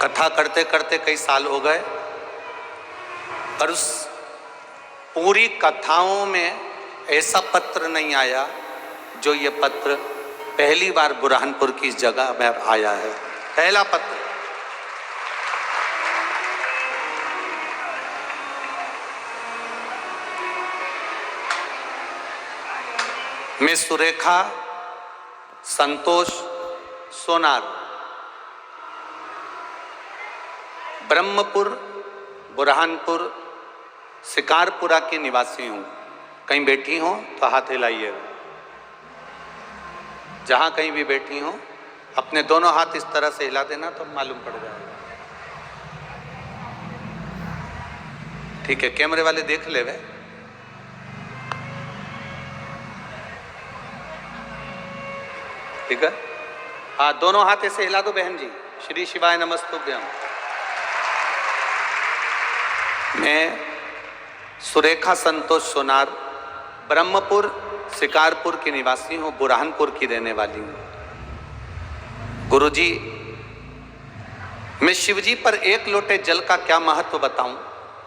कथा करते करते कई साल हो गए, पर उस पूरी कथाओं में ऐसा पत्र नहीं आया जो ये पत्र पहली बार बुरहानपुर की इस जगह में आया है। पहला पत्र। मैं सुरेखा संतोष सोनार ब्रह्मपुर बुरहानपुर शिकारपुरा की निवासी हूँ। कहीं बैठी हो तो हाथ हिलाइएगा। जहाँ कहीं भी बैठी हो अपने दोनों हाथ इस तरह से हिला देना तो मालूम पड़ जाएगा। ठीक है, कैमरे वाले देख ले वे। ठीक है, हाँ, दोनों हाथ ऐसे हिला दो बहन जी। श्री शिवाय नमस्तुभ्यम। मैं सुरेखा संतोष सोनार ब्रह्मपुर शिकारपुर की निवासी हूँ, बुरहानपुर की रहने वाली हूँ। गुरुजी, मैं शिवजी पर एक लोटे जल का क्या महत्व बताऊं,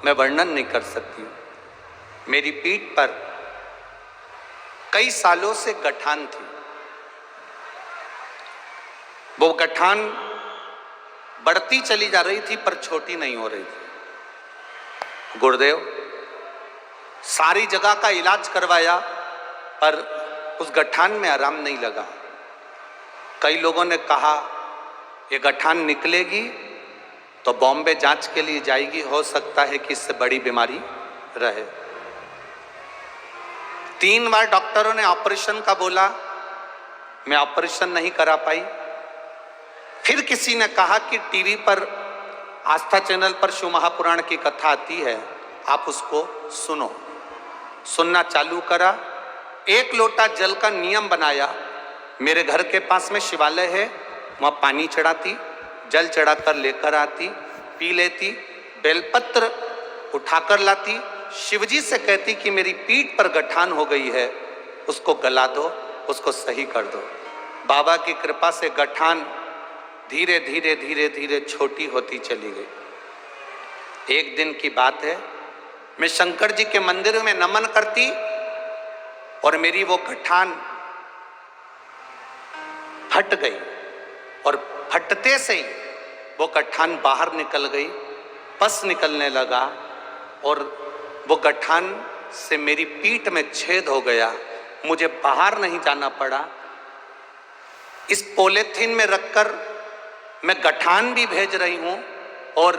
मैं वर्णन नहीं कर सकती हूँ। मेरी पीठ पर कई सालों से गठान थी। वो गठान बढ़ती चली जा रही थी पर छोटी नहीं हो रही थी। गुरुदेव, सारी जगह का इलाज करवाया पर उस गठान में आराम नहीं लगा। कई लोगों ने कहा ये गठान निकलेगी तो बॉम्बे जांच के लिए जाएगी, हो सकता है कि इससे बड़ी बीमारी रहे। 3 बार डॉक्टरों ने ऑपरेशन का बोला, मैं ऑपरेशन नहीं करा पाई। फिर किसी ने कहा कि टीवी पर आस्था चैनल पर शिव महापुराण की कथा आती है, आप उसको सुनो। सुनना चालू करा। 1 लोटा जल का नियम बनाया। मेरे घर के पास में शिवालय है, वहाँ पानी चढ़ाती, जल चढ़ाकर लेकर आती, पी लेती, बेलपत्र उठाकर लाती, शिवजी से कहती कि मेरी पीठ पर गठान हो गई है, उसको गला दो, उसको सही कर दो। बाबा की कृपा से गठान धीरे धीरे धीरे धीरे छोटी होती चली गई। एक दिन की बात है, मैं शंकर जी के मंदिर में नमन करती और मेरी वो गठान फट गई और फटते से ही वो गठान बाहर निकल गई, पस निकलने लगा और वो गठान से मेरी पीठ में छेद हो गया। मुझे बाहर नहीं जाना पड़ा। इस पॉलीथीन में रखकर मैं गठान भी भेज रही हूं और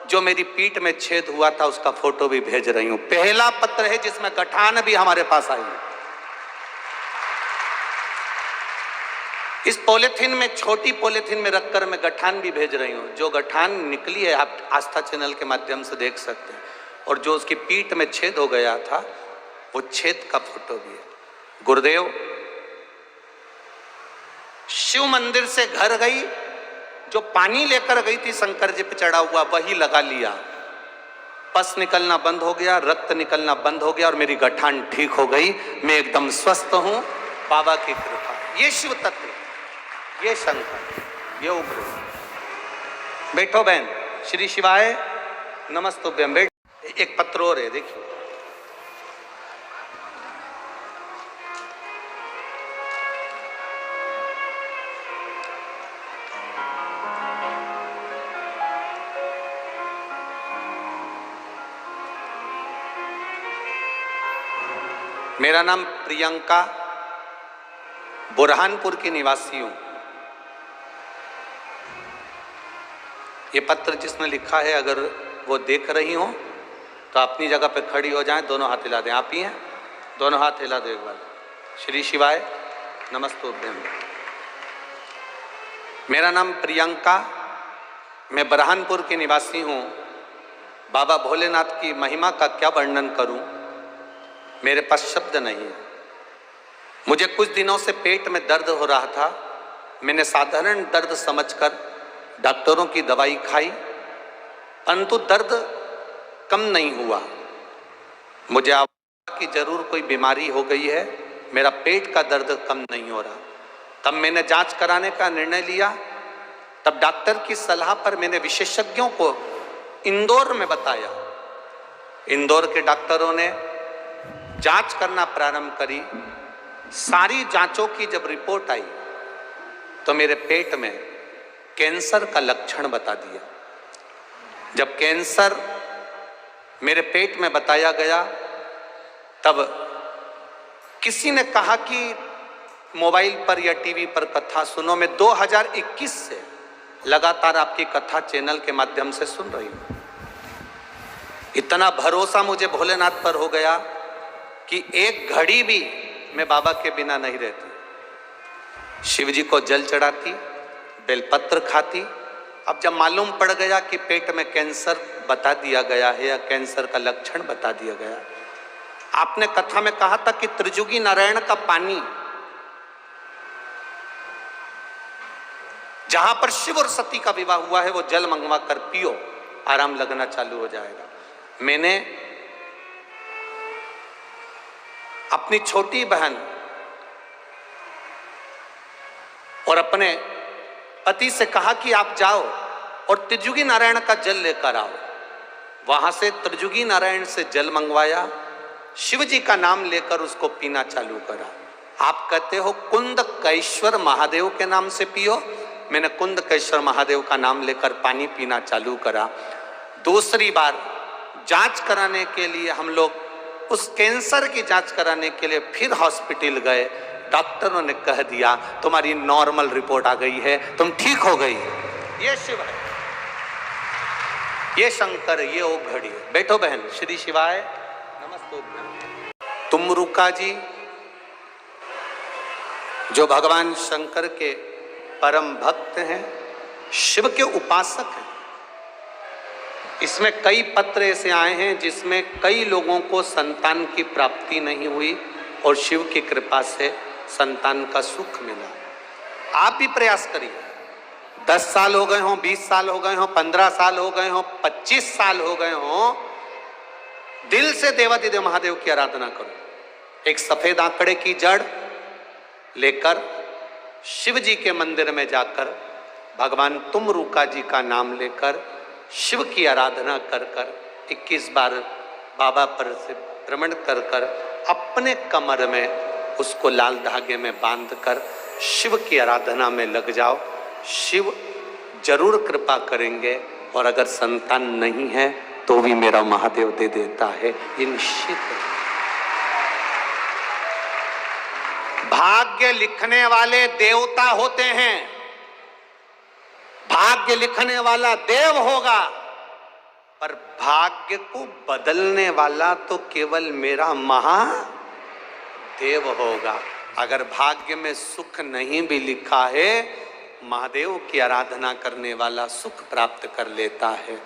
जो मेरी पीठ में छेद हुआ था उसका फोटो भी भेज रही हूं। पहला पत्र है जिसमें गठान भी हमारे पास आई है। इस पॉलीथीन में, छोटी पॉलीथीन में रखकर मैं गठान भी भेज रही हूं। जो गठान निकली है आप आस्था चैनल के माध्यम से देख सकते हैं, और जो उसकी पीठ में छेद हो गया था वो छेद का फोटो भी है। गुरुदेव, शिव मंदिर से घर गई, जो पानी लेकर गई थी शंकर जी पे चढ़ा हुआ वही लगा लिया, पस निकलना बंद हो गया, रक्त निकलना बंद हो गया और मेरी गठान ठीक हो गई। मैं एकदम स्वस्थ हूं, बाबा की कृपा। ये शिव तत्व, ये शंकर, ये उग्र। बैठो बहन। श्री शिवाय नमस्तुभ्यम। बैठ। एक पत्र और है, देखिए। मेरा नाम प्रियंका, बुरहानपुर की निवासी हूं। ये पत्र जिसने लिखा है, अगर वो देख रही हो तो अपनी जगह पे खड़ी हो जाएं, दोनों हाथ हिला दें। आप ही हैं, दोनों हाथ हिला दो एक बार। श्री शिवाय नमस्तुभ्यम। मेरा नाम प्रियंका, मैं बुरहानपुर की निवासी हूँ। बाबा भोलेनाथ की महिमा का क्या वर्णन करूँ, मेरे पास शब्द नहीं है। मुझे कुछ दिनों से पेट में दर्द हो रहा था। मैंने साधारण दर्द समझकर डॉक्टरों की दवाई खाई, परंतु दर्द कम नहीं हुआ। मुझे आवाज की जरूर कोई बीमारी हो गई है, मेरा पेट का दर्द कम नहीं हो रहा। तब मैंने जांच कराने का निर्णय लिया। तब डॉक्टर की सलाह पर मैंने विशेषज्ञों को इंदौर में बताया। इंदौर के डॉक्टरों ने जांच करना प्रारंभ करी। सारी जांचों की जब रिपोर्ट आई तो मेरे पेट में कैंसर का लक्षण बता दिया। जब कैंसर मेरे पेट में बताया गया तब किसी ने कहा कि मोबाइल पर या टीवी पर कथा सुनो। मैं 2021 से लगातार आपकी कथा चैनल के माध्यम से सुन रही हूं। इतना भरोसा मुझे भोलेनाथ पर हो गया कि एक घड़ी भी मैं बाबा के बिना नहीं रहती। शिव जी को जल चढ़ाती, बेलपत्र खाती। अब जब मालूम पड़ गया कि पेट में कैंसर बता दिया गया है या कैंसर का लक्षण बता दिया गया, आपने कथा में कहा था कि त्रिजुगी नारायण का पानी जहां पर शिव और सती का विवाह हुआ है वो जल मंगवा कर पियो, आराम लगना चालू हो जाएगा। मैंने अपनी छोटी बहन और अपने पति से कहा कि आप जाओ और त्रिजुगी नारायण का जल लेकर आओ। वहां से त्रिजुगी नारायण से जल मंगवाया, शिव जी का नाम लेकर उसको पीना चालू करा। आप कहते हो कुंद कैश्वर महादेव के नाम से पियो, मैंने कुंद कैश्वर महादेव का नाम लेकर पानी पीना चालू करा। दूसरी बार जांच कराने के लिए हम लोग उस कैंसर की जांच कराने के लिए फिर हॉस्पिटल गए। डॉक्टरों ने कह दिया तुम्हारी नॉर्मल रिपोर्ट आ गई है, तुम ठीक हो गई। ये शिव है, ये शंकर, ये ओ घड़ी है। बैठो बहन, श्री शिवाय नमस्ते। तुमरुका जी जो भगवान शंकर के परम भक्त हैं, शिव के उपासक हैं। इसमें कई पत्र ऐसे आए हैं जिसमें कई लोगों को संतान की प्राप्ति नहीं हुई और शिव की कृपा से संतान का सुख मिला। आप भी प्रयास करिए। 10 साल हो गए हों, 20 साल हो गए हों, 15 साल हो गए हों, 25 साल हो गए हों, दिल से देवाधिदेव महादेव की आराधना करो। एक सफेद आंकड़े की जड़ लेकर शिव जी के मंदिर में जाकर भगवान तुमरुका जी का नाम लेकर शिव की आराधना कर कर 21 बार बाबा पर से भ्रमण कर कर अपने कमर में उसको लाल धागे में बांध कर शिव की आराधना में लग जाओ। शिव जरूर कृपा करेंगे और अगर संतान नहीं है तो भी मेरा महादेव दे देता है, ये निश्चित है। भाग्य लिखने वाले देवता होते हैं, भाग्य लिखने वाला देव होगा, पर भाग्य को बदलने वाला तो केवल मेरा महादेव होगा। अगर भाग्य में सुख नहीं भी लिखा है, महादेव की आराधना करने वाला सुख प्राप्त कर लेता है।